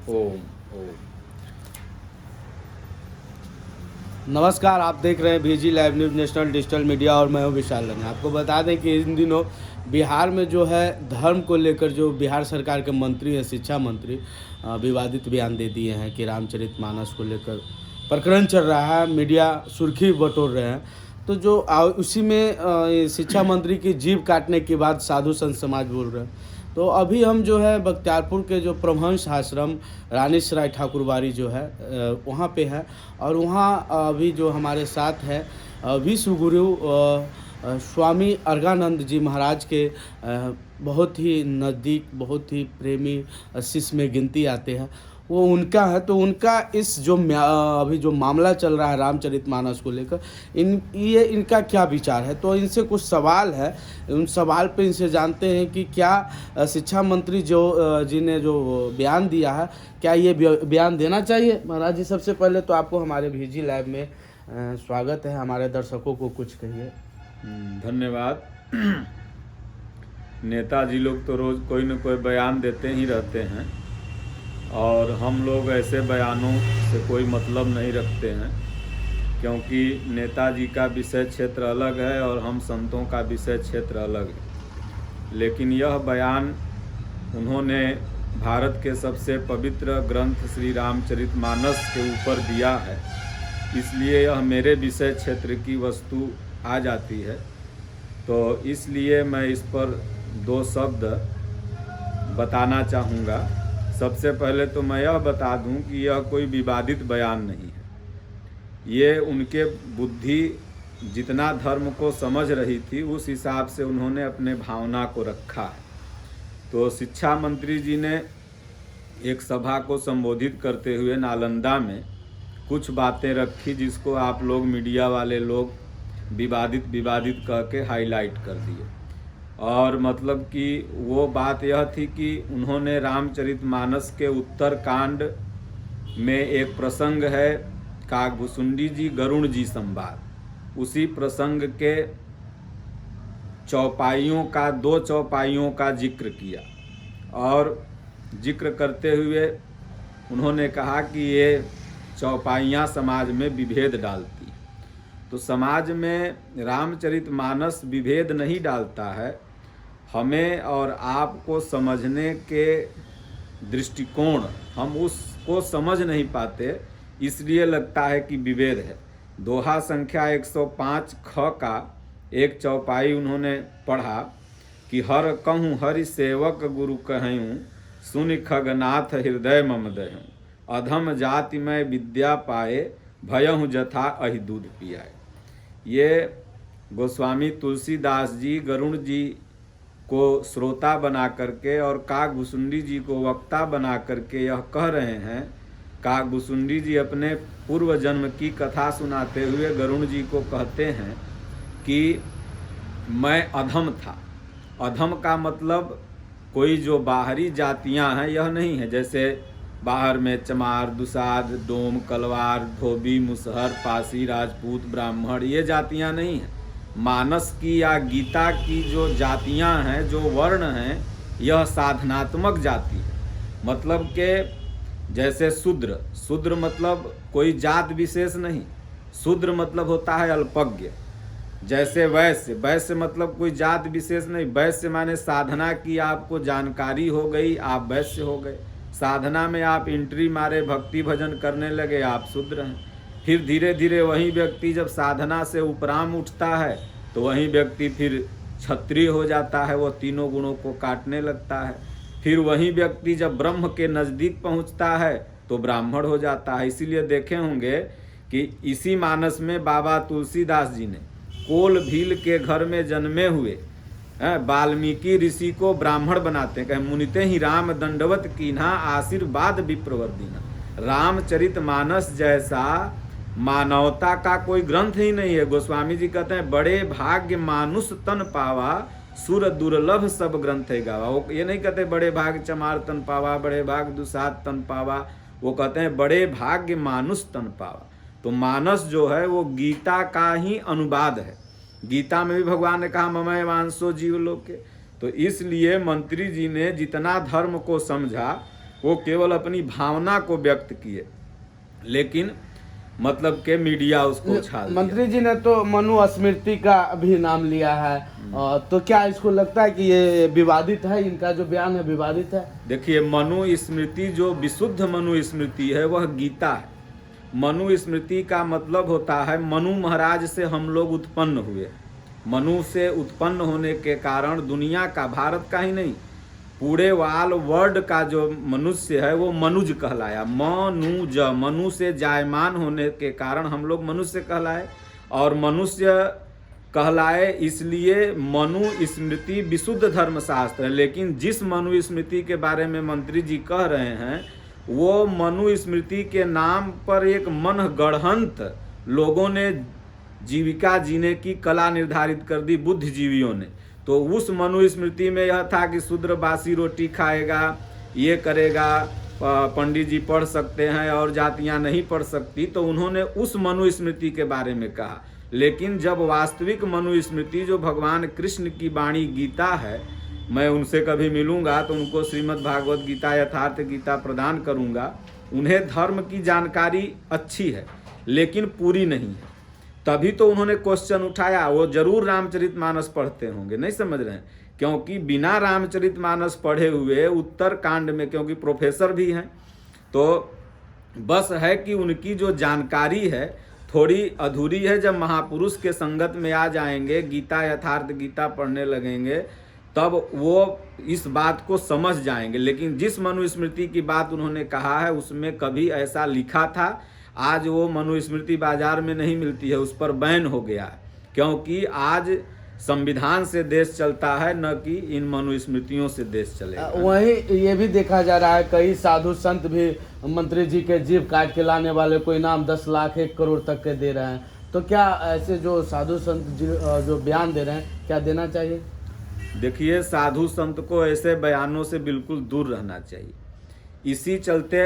ओम ओम। नमस्कार, आप देख रहे हैं VG live news national digital media और मैं हूं विशाल रंगा। आपको बता दें कि इन दिनों बिहार में जो है धर्म को लेकर जो बिहार सरकार के मंत्री हैं, शिक्षा मंत्री, विवादित बयान दे दिए हैं कि रामचरितमानस को लेकर प्रकरण चल रहा है, मीडिया सुर्खी बटोर रहे हैं। तो जो उसी में ये शिक्षा मंत्री की जीभ काटने के बाद साधु संत समाज बोल रहे हैं। तो अभी हम जो है बख्तियारपुर के जो परमहंस आश्रम रानीसराय ठाकुरबाड़ी जो है वहाँ पे है, और वहाँ अभी जो हमारे साथ है विश्व गुरु स्वामी अर्घानंद जी महाराज के बहुत ही नज़दीक, बहुत ही प्रेमी शिष्य में गिनती आते हैं, वो उनका है। तो उनका इस जो अभी जो मामला चल रहा है रामचरितमानस को लेकर, इनका क्या विचार है, तो इनसे कुछ सवाल है। उन सवाल पे इनसे जानते हैं कि क्या शिक्षा मंत्री जी ने जो बयान दिया है, क्या ये बयान देना चाहिए। महाराज जी, सबसे पहले तो आपको हमारे VG लाइव में स्वागत है। हमारे दर्शकों को कुछ कहिए। धन्यवाद। नेताजी लोग तो रोज़ कोई न कोई बयान देते ही रहते हैं, और हम लोग ऐसे बयानों से कोई मतलब नहीं रखते हैं, क्योंकि नेताजी का विषय क्षेत्र अलग है और हम संतों का विषय क्षेत्र अलग है। लेकिन यह बयान उन्होंने भारत के सबसे पवित्र ग्रंथ श्री रामचरितमानस के ऊपर दिया है, इसलिए यह मेरे विषय क्षेत्र की वस्तु आ जाती है। तो इसलिए मैं इस पर दो शब्द बताना चाहूँगा। सबसे पहले तो मैं यह बता दूं कि यह कोई विवादित बयान नहीं है। ये उनके बुद्धि जितना धर्म को समझ रही थी उस हिसाब से उन्होंने अपने भावना को रखा है। तो शिक्षा मंत्री जी ने एक सभा को संबोधित करते हुए नालंदा में कुछ बातें रखी, जिसको आप लोग मीडिया वाले लोग विवादित कह के हाईलाइट कर दिए। और मतलब कि वो बात यह थी कि उन्होंने रामचरितमानस के उत्तरकांड में एक प्रसंग है काकभुसुंडी जी गरुड़ जी संवाद, उसी प्रसंग के दो चौपाइयों का जिक्र किया, और जिक्र करते हुए उन्होंने कहा कि ये चौपाइयाँ समाज में विभेद डालती। तो समाज में रामचरितमानस विभेद नहीं डालता है। हमें और आपको समझने के दृष्टिकोण, हम उसको समझ नहीं पाते, इसलिए लगता है कि विभेद है। दोहा संख्या 105 ख का एक चौपाई उन्होंने पढ़ा कि हर कहूँ हरि सेवक गुरु कहूँ, सुन खगनाथ हृदय मम दहूँ, अधम जाति में विद्या पाए, भयहु जथा अहि दूध पियाए। ये गोस्वामी तुलसीदास जी गरुड़ जी को श्रोता बना करके और काकभुसुंडी जी को वक्ता बना करके यह कह रहे हैं। काकभुसुंडी जी अपने पूर्व जन्म की कथा सुनाते हुए गरुड़ जी को कहते हैं कि मैं अधम था। अधम का मतलब कोई जो बाहरी जातियां हैं यह नहीं है, जैसे बाहर में चमार, दुसाध, डोम, कलवार, धोबी, मुसहर, पासी, राजपूत, ब्राह्मण, ये जातियां नहीं हैं। मानस की या गीता की जो जातियां हैं, जो वर्ण हैं, यह साधनात्मक जाति है। मतलब के जैसे शूद्र मतलब कोई जात विशेष नहीं, शूद्र मतलब होता है अल्पज्ञ। जैसे वैश्य मतलब कोई जात विशेष नहीं, वैश्य माने साधना की आपको जानकारी हो गई, आप वैश्य हो गए। साधना में आप एंट्री मारे, भक्ति भजन करने लगे, आप शूद्र हैं। फिर धीरे धीरे वही व्यक्ति जब साधना से उपराम उठता है तो वही व्यक्ति फिर क्षत्रिय हो जाता है, वो तीनों गुणों को काटने लगता है। फिर वही व्यक्ति जब ब्रह्म के नज़दीक पहुंचता है तो ब्राह्मण हो जाता है। इसीलिए देखे होंगे कि इसी मानस में बाबा तुलसीदास जी ने कोल भील के घर में जन्मे हुए वाल्मीकि ऋषि को ब्राह्मण बनाते हैं। कहे मुनिते ही राम दंडवत कीन्हा, आशीर्वाद विप्रवर्धिना। रामचरितमानस जैसा मानवता का कोई ग्रंथ ही नहीं है। गोस्वामी जी कहते हैं बड़े भाग्य मानुष तन पावा, सुर दुर्लभ सब ग्रंथ है गावा। वो ये नहीं कहते बड़े भाग्य चमार तन पावा, बड़े भाग्य दुसाध तन पावा, वो कहते हैं बड़े भाग्य मानुष तन पावा। तो मानस जो है वो गीता का ही अनुवाद है। गीता में भी भगवान ने कहा ममय वांसो जीवलोके। तो इसलिए मंत्री जी ने जितना धर्म को समझा वो केवल अपनी भावना को व्यक्त किए, लेकिन मतलब के मीडिया उसको उछाल दिया। मंत्री जी ने तो मनु स्मृति का भी नाम लिया है, तो क्या इसको लगता है कि ये विवादित है, इनका जो बयान है विवादित है? देखिए, मनु स्मृति जो विशुद्ध मनु स्मृति है वह गीता है। मनु स्मृति का मतलब होता है मनु महाराज से हम लोग उत्पन्न हुए। मनु से उत्पन्न होने के कारण दुनिया का, भारत का ही नहीं, पूरे वाल वर्ल्ड का जो मनुष्य है वो मनुज कहलाया। मनुज, मनु से जायमान होने के कारण हम लोग मनुष्य कहलाए, और मनुष्य कहलाए इसलिए मनु स्मृति विशुद्ध धर्मशास्त्र है। लेकिन जिस मनु स्मृति के बारे में मंत्री जी कह रहे हैं वो मनु स्मृति के नाम पर एक मनगढ़ंत लोगों ने जीविका जीने की कला निर्धारित कर दी, बुद्धिजीवियों ने। तो उस मनु स्मृति में यह था कि शूद्र बासी रोटी खाएगा, ये करेगा, पंडित जी पढ़ सकते हैं और जातियां नहीं पढ़ सकती, तो उन्होंने उस मनु स्मृति के बारे में कहा। लेकिन जब वास्तविक मनु स्मृति जो भगवान कृष्ण की वाणी गीता है, मैं उनसे कभी मिलूंगा तो उनको श्रीमद् भागवत गीता, यथार्थ गीता प्रदान करूंगा। उन्हें धर्म की जानकारी अच्छी है लेकिन पूरी नहीं है, तभी तो उन्होंने क्वेश्चन उठाया। वो जरूर रामचरितमानस पढ़ते होंगे, नहीं समझ रहे हैं, क्योंकि बिना रामचरितमानस पढ़े हुए उत्तर कांड में, क्योंकि प्रोफेसर भी हैं, तो बस है कि उनकी जो जानकारी है थोड़ी अधूरी है। जब महापुरुष के संगत में आ जाएंगे, गीता यथार्थ गीता पढ़ने लगेंगे, तब वो इस बात को समझ जाएंगे। लेकिन जिस मनुस्मृति की बात उन्होंने कहा है उसमें कभी ऐसा लिखा था, आज वो मनुस्मृति बाजार में नहीं मिलती है, उस पर बैन हो गया है, क्योंकि आज संविधान से देश चलता है, न कि इन मनुस्मृतियों से देश चलेगा। वहीं ये भी देखा जा रहा है कई साधु संत भी मंत्री जी के जीव काट के लाने वाले को इनाम 10 लाख 1 करोड़ तक के दे रहे हैं, तो क्या ऐसे जो साधु संत जो बयान दे रहे हैं, क्या देना चाहिए? देखिए, साधु संत को ऐसे बयानों से बिल्कुल दूर रहना चाहिए। इसी चलते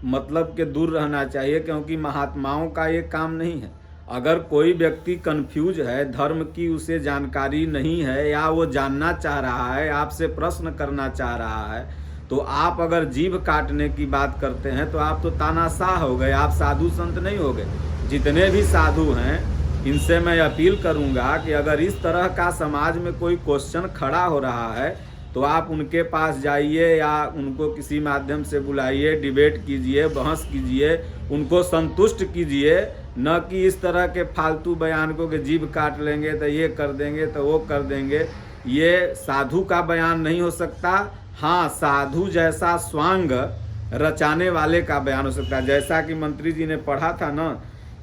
मतलब के दूर रहना चाहिए, क्योंकि महात्माओं का ये काम नहीं है। अगर कोई व्यक्ति कंफ्यूज है, धर्म की उसे जानकारी नहीं है, या वो जानना चाह रहा है, आपसे प्रश्न करना चाह रहा है, तो आप अगर जीभ काटने की बात करते हैं तो आप तो तानाशाह हो गए, आप साधु संत नहीं हो गए। जितने भी साधु हैं इनसे मैं अपील करूंगा कि अगर इस तरह का समाज में कोई क्वेश्चन खड़ा हो रहा है तो आप उनके पास जाइए या उनको किसी माध्यम से बुलाइए, डिबेट कीजिए, बहस कीजिए, उनको संतुष्ट कीजिए, न कि इस तरह के फालतू बयान को कि जीभ काट लेंगे तो ये कर देंगे तो वो कर देंगे। ये साधु का बयान नहीं हो सकता। हाँ, साधु जैसा स्वांग रचाने वाले का बयान हो सकता है। जैसा कि मंत्री जी ने पढ़ा था ना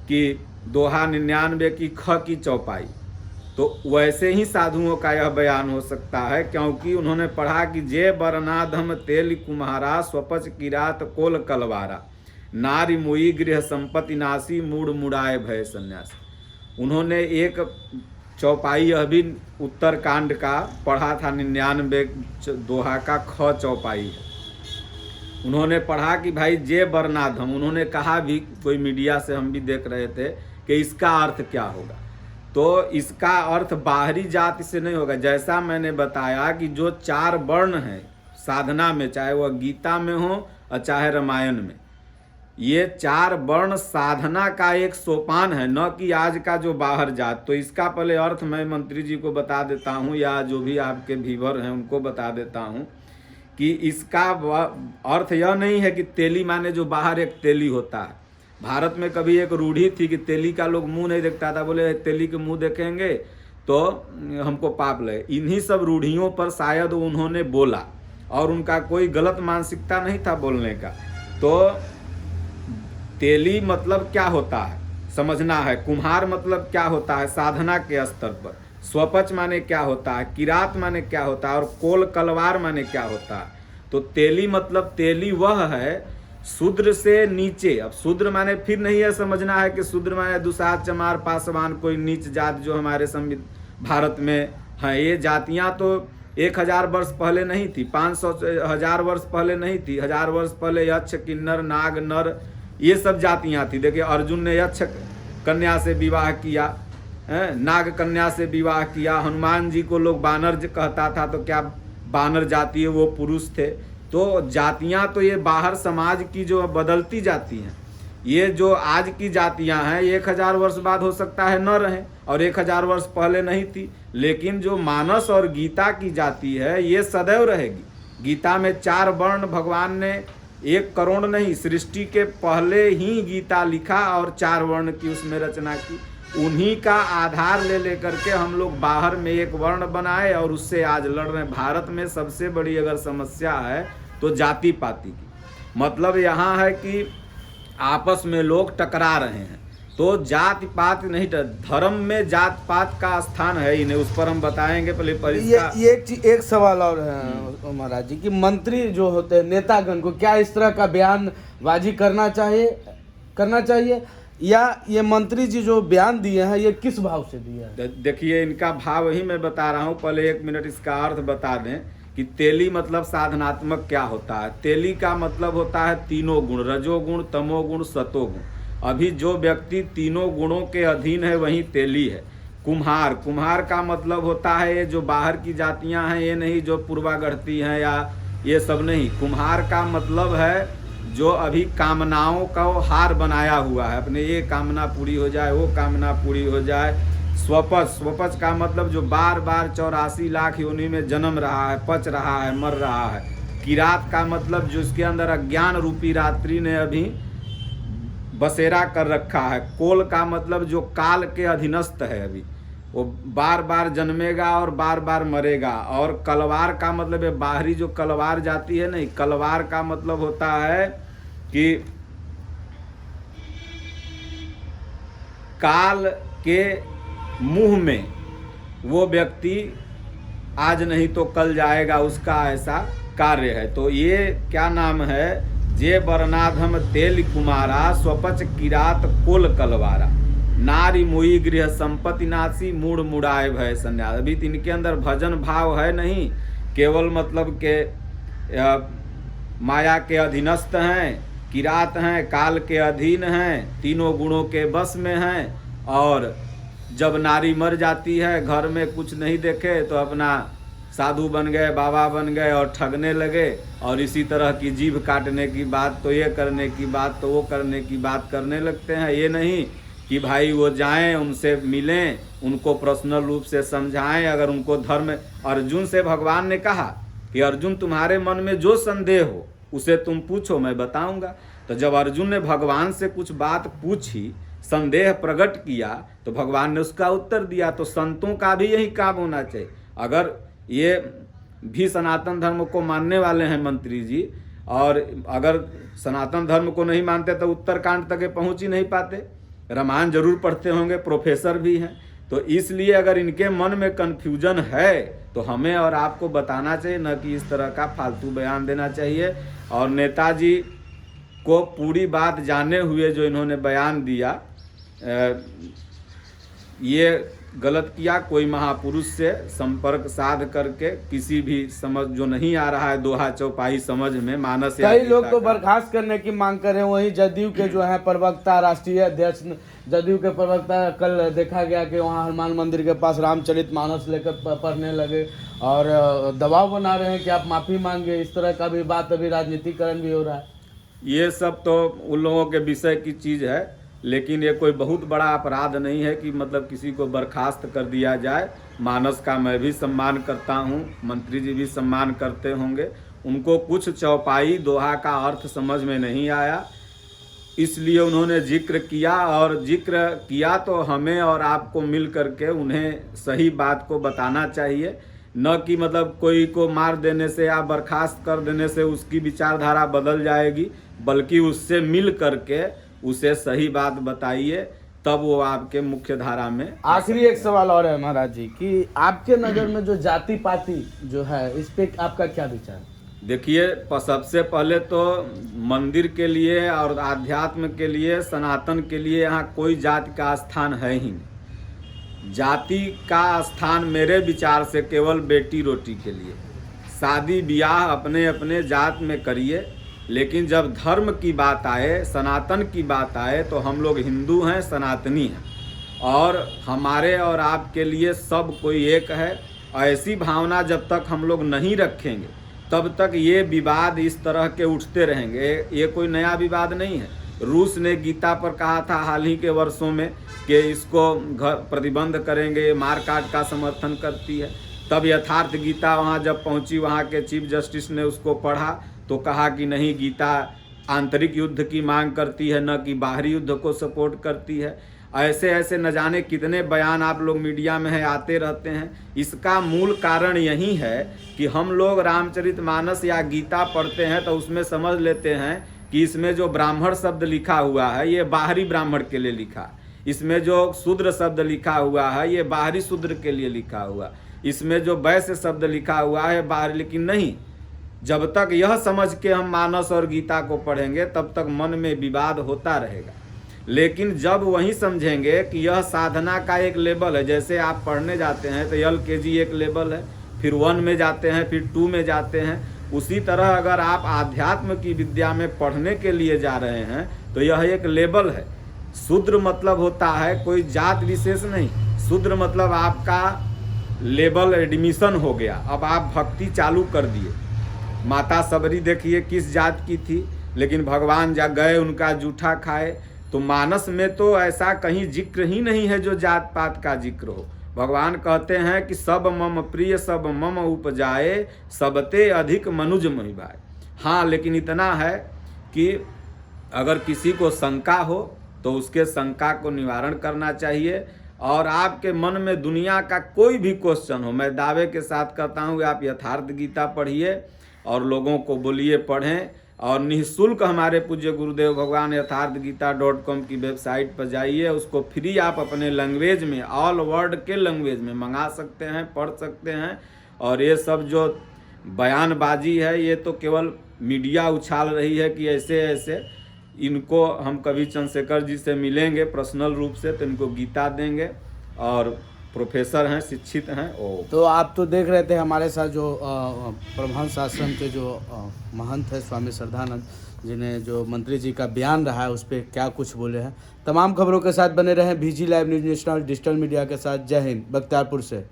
कि दोहा 99 की ख की चौपाई, तो वैसे ही साधुओं का यह बयान हो सकता है, क्योंकि उन्होंने पढ़ा कि जे बरनाधम तेल कुम्हारा स्वपच किरात कोल कलवारा नारी मुई गृह संपत्ति नासी मूड मुड़ाए भय संन्यासी। उन्होंने एक चौपाई यह भी उत्तरकांड का पढ़ा था, 99 दोहा का ख चौपाई है। उन्होंने पढ़ा कि भाई जे बरनाधम, उन्होंने कहा भी, कोई मीडिया से हम भी देख रहे थे कि इसका अर्थ क्या होगा, तो इसका अर्थ बाहरी जाति से नहीं होगा। जैसा मैंने बताया कि जो 4 वर्ण हैं साधना में, चाहे वह गीता में हो और चाहे रामायण में, ये 4 वर्ण साधना का एक सोपान है, न कि आज का जो बाहर जात। तो इसका पहले अर्थ मैं मंत्री जी को बता देता हूँ, या जो भी आपके व्यूअर हैं उनको बता देता हूँ कि इसका अर्थ यह नहीं है कि तेली माने जो बाहर एक तेली होता है। भारत में कभी एक रूढ़ी थी कि तेली का लोग मुंह नहीं देखता था, बोले तेली के मुंह देखेंगे तो हमको पाप लगे। इन्हीं सब रूढ़ियों पर शायद उन्होंने बोला, और उनका कोई गलत मानसिकता नहीं था बोलने का। तो तेली मतलब क्या होता है समझना है, कुम्हार मतलब क्या होता है साधना के स्तर पर, स्वपच माने क्या होता है, किरात माने क्या होता है, और कोल कलवार माने क्या होता है। तो तेली मतलब तेली वह है शूद्र से नीचे। अब शूद्र माने फिर नहीं है समझना है कि शूद्र माने दुसाध चमार पासवान कोई नीच जात जो हमारे भारत में है। ये जातियां तो 1000 वर्ष पहले नहीं थी, 500 1000 वर्ष पहले नहीं थी। 1000 वर्ष पहले यक्ष किन्नर नाग नर ये सब जातियां थी। देखिए, अर्जुन ने यक्ष कन्या से विवाह किया, नाग कन्या से विवाह किया। हनुमान जी को लोग बानर कहता था, तो क्या बानर जाति है वो पुरुष थे। तो जातियां तो ये बाहर समाज की जो बदलती जाती हैं, ये जो आज की जातियां हैं 1000 वर्ष बाद हो सकता है न रहें और 1000 वर्ष पहले नहीं थी, लेकिन जो मानस और गीता की जाति है ये सदैव रहेगी। गीता में 4 वर्ण भगवान ने 1 करोड़ नहीं, सृष्टि के पहले ही गीता लिखा और 4 वर्ण की उसमें रचना की। उन्हीं का आधार ले लेकर के हम लोग बाहर में 1 वर्ण बनाए और उससे आज लड़ रहे हैं। भारत में सबसे बड़ी अगर समस्या है तो जाति पाति की, मतलब यहाँ है कि आपस में लोग टकरा रहे हैं। तो जाति पात नहीं, धर्म में जात पात का स्थान है ही नहीं, उस पर हम बताएंगे। पहले ये एक सवाल और है महाराज जी कि मंत्री जो होते हैं नेतागण को क्या इस तरह का बयानबाजी करना चाहिए या ये मंत्री जी जो बयान दिए हैं ये किस भाव से दिए हैं? देखिए इनका भाव ही मैं बता रहा हूँ। पहले 1 मिनट इसका अर्थ बता दें कि तेली मतलब साधनात्मक क्या होता है। तेली का मतलब होता है तीनों गुण, रजोगुण, तमोगुण, सतोगुण। अभी जो व्यक्ति तीनों गुणों के अधीन है वही तेली है। कुम्हार का मतलब होता है ये जो बाहर की जातियां हैं, ये नहीं जो पूर्वागढ़ती हैं या ये सब नहीं। कुम्हार का मतलब है जो अभी कामनाओं का हार बनाया हुआ है, अपने ये कामना पूरी हो जाए, वो कामना पूरी हो जाए। स्वपच का मतलब जो बार बार 84 लाख योनि में जन्म रहा है, पच रहा है, मर रहा है। किरात का मतलब जो इसके अंदर अज्ञान रूपी रात्रि ने अभी बसेरा कर रखा है। कोल का मतलब जो काल के अधीनस्थ है, अभी वो बार बार जन्मेगा और बार बार मरेगा। और कलवार का मतलब है बाहरी जो कलवार जाती है नहीं, कलवार का मतलब होता है कि काल के मुंह में वो व्यक्ति आज नहीं तो कल जाएगा, उसका ऐसा कार्य है। तो ये क्या नाम है, जे वर्णाधम तेल कुमारा स्वपच किरात कोल कलवारा नारी मुई गृह संपत्ति नासी मूड मुड़ाए भय संन्यास। अभी इनके अंदर भजन भाव है नहीं, केवल मतलब के माया के अधीनस्थ हैं, किरात हैं, काल के अधीन हैं, तीनों गुणों के बस में हैं। और जब नारी मर जाती है, घर में कुछ नहीं देखे तो अपना साधु बन गए, बाबा बन गए और ठगने लगे। और इसी तरह की जीभ काटने की बात, तो ये करने की बात, तो वो करने की बात करने लगते हैं। ये नहीं कि भाई वो जाएं, उनसे मिलें, उनको पर्सनल रूप से समझाएं। अगर उनको धर्म, अर्जुन से भगवान ने कहा कि अर्जुन तुम्हारे मन में जो संदेह हो उसे तुम पूछो, मैं बताऊंगा। तो जब अर्जुन ने भगवान से कुछ बात पूछी, संदेह प्रकट किया, तो भगवान ने उसका उत्तर दिया। तो संतों का भी यही काम होना चाहिए। अगर ये भी सनातन धर्म को मानने वाले हैं मंत्री जी, और अगर सनातन धर्म को नहीं मानते तो उत्तरकांड तक पहुंच ही नहीं पाते। रामायण जरूर पढ़ते होंगे, प्रोफेसर भी हैं। तो इसलिए अगर इनके मन में कन्फ्यूजन है तो हमें और आपको बताना चाहिए, न कि इस तरह का फालतू बयान देना चाहिए। और नेताजी को पूरी बात जाने हुए जो इन्होंने बयान दिया, ये गलत किया। कोई महापुरुष से संपर्क साध करके किसी भी समझ जो नहीं आ रहा है दोहा चौपाई समझ में, मानस कई लोग तो बर्खास्त करने की मांग कर रहे हैं। वहीं जदयू के जो है प्रवक्ता, राष्ट्रीय अध्यक्ष जदयू के प्रवक्ता, कल देखा गया कि वहाँ हनुमान मंदिर के पास रामचरितमानस लेकर पढ़ने लगे और दबाव बना रहे हैं कि आप माफ़ी मांगे। इस तरह का भी बात, अभी राजनीतिकरण भी हो रहा है। ये सब तो उन लोगों के विषय की चीज़ है, लेकिन ये कोई बहुत बड़ा अपराध नहीं है कि मतलब किसी को बर्खास्त कर दिया जाए। मानस का मैं भी सम्मान करता हूँ, मंत्री जी भी सम्मान करते होंगे। उनको कुछ चौपाई दोहा का अर्थ समझ में नहीं आया, इसलिए उन्होंने जिक्र किया। और जिक्र किया तो हमें और आपको मिल करके उन्हें सही बात को बताना चाहिए, न कि मतलब कोई को मार देने से या बर्खास्त कर देने से उसकी विचारधारा बदल जाएगी, बल्कि उससे मिल करके उसे सही बात बताइए, तब वो आपके मुख्य धारा में। आखिरी एक सवाल और है महाराज जी कि आपके नज़र में जो जाति पाति जो है, इस पे आपका क्या विचार? देखिए, सबसे पहले तो मंदिर के लिए और आध्यात्म के लिए, सनातन के लिए यहाँ कोई जाति का स्थान है ही नहीं। जाति का स्थान मेरे विचार से केवल बेटी रोटी के लिए। शादी ब्याह अपने अपने जात में करिए, लेकिन जब धर्म की बात आए, सनातन की बात आए, तो हम लोग हिंदू हैं, सनातनी हैं, और हमारे और आपके लिए सब कोई एक है। ऐसी भावना जब तक हम लोग नहीं रखेंगे तब तक ये विवाद इस तरह के उठते रहेंगे। ये कोई नया विवाद नहीं है। रूस ने गीता पर कहा था हाल ही के वर्षों में कि इसको प्रतिबंध करेंगे, मारकाट का समर्थन करती है। तब यथार्थ गीता वहाँ जब पहुँची, वहाँ के चीफ जस्टिस ने उसको पढ़ा तो कहा कि नहीं, गीता आंतरिक युद्ध की मांग करती है, न कि बाहरी युद्ध को सपोर्ट करती है। ऐसे ऐसे न जाने कितने बयान आप लोग मीडिया में है आते रहते हैं। इसका मूल कारण यही है कि हम लोग रामचरितमानस या गीता पढ़ते हैं तो उसमें समझ लेते हैं कि इसमें जो ब्राह्मण शब्द लिखा हुआ है ये बाहरी ब्राह्मण के लिए लिखा, इसमें जो शूद्र शब्द लिखा हुआ है ये बाहरी शूद्र के लिए लिखा हुआ, इसमें जो वैश्य शब्द लिखा हुआ है बाहरी। लेकिन नहीं, जब तक यह समझ के हम मानस और गीता को पढ़ेंगे तब तक मन में विवाद होता रहेगा। लेकिन जब वही समझेंगे कि यह साधना का एक लेवल है, जैसे आप पढ़ने जाते हैं तो LKG एक लेवल है, फिर 1 में जाते हैं, फिर 2 में जाते हैं, उसी तरह अगर आप आध्यात्म की विद्या में पढ़ने के लिए जा रहे हैं तो यह एक लेवल है। शूद्र मतलब होता है कोई जात विशेष नहीं, शूद्र मतलब आपका लेवल एडमिशन हो गया, अब आप भक्ति चालू कर दिए। माता सबरी देखिए किस जात की थी, लेकिन भगवान जा गए उनका जूठा खाए। तो मानस में तो ऐसा कहीं जिक्र ही नहीं है जो जात पात का जिक्र हो। भगवान कहते हैं कि सब मम प्रिय सब मम उपजाए, सबते अधिक मनुज महि भाए। हाँ, लेकिन इतना है कि अगर किसी को शंका हो तो उसके शंका को निवारण करना चाहिए। और आपके मन में दुनिया का कोई भी क्वेश्चन हो, मैं दावे के साथ कहता हूँ कि आप यथार्थ गीता पढ़िए और लोगों को बोलिए पढ़ें। और निःशुल्क हमारे पूज्य गुरुदेव भगवान यथार्थगीता.com की वेबसाइट पर जाइए, उसको फ्री आप अपने लैंग्वेज में, ऑल वर्ल्ड के लैंग्वेज में मंगा सकते हैं, पढ़ सकते हैं। और ये सब जो बयानबाजी है ये तो केवल मीडिया उछाल रही है कि ऐसे ऐसे। इनको हम कभी चंद्रशेखर जी से मिलेंगे पर्सनल रूप से तो इनको गीता देंगे, और प्रोफेसर हैं, शिक्षित हैं। तो आप तो देख रहे थे हमारे साथ जो परमहंस आश्रम के जो महंत है स्वामी श्रद्धानंद, जिन्हें जो मंत्री जी का बयान रहा है उस पर क्या कुछ बोले हैं। तमाम खबरों के साथ बने रहें VG live news national digital media के साथ। जय हिंद। बख्तियारपुर से।